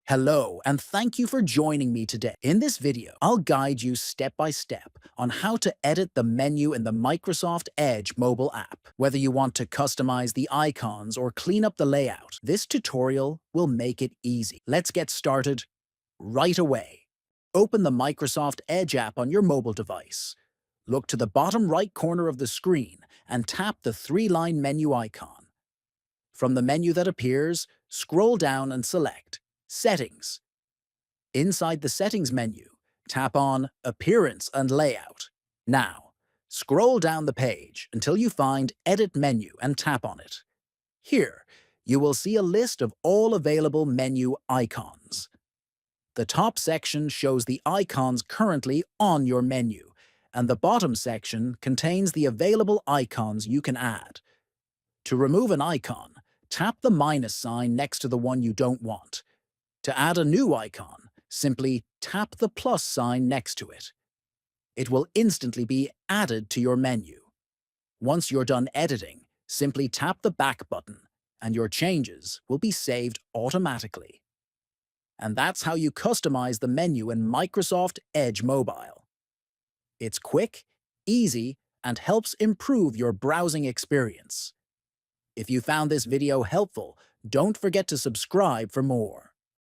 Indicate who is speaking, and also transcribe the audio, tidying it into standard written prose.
Speaker 1: Hello, and thank you for joining me today. In this video, I'll guide you step by step on how to edit the menu in the Microsoft Edge mobile app. Whether you want to customize the icons or clean up the layout, this tutorial will make it easy. Let's get started right away. Open the Microsoft Edge app on your mobile device. Look to the bottom right corner of the screen and tap the three-line menu icon. From the menu that appears, scroll down and select Settings. Inside the Settings menu, tap on Appearance and Layout. Now, scroll down the page until you find Edit Menu and tap on it. Here, you will see a list of all available menu icons. The top section shows the icons currently on your menu, and the bottom section contains the available icons you can add. To remove an icon, tap the minus sign next to the one you don't want. To add a new icon, simply tap the plus sign next to it. It will instantly be added to your menu. Once you're done editing, simply tap the back button, and your changes will be saved automatically. And that's how you customize the menu in Microsoft Edge Mobile. It's quick, easy, and helps improve your browsing experience. If you found this video helpful, don't forget to subscribe for more.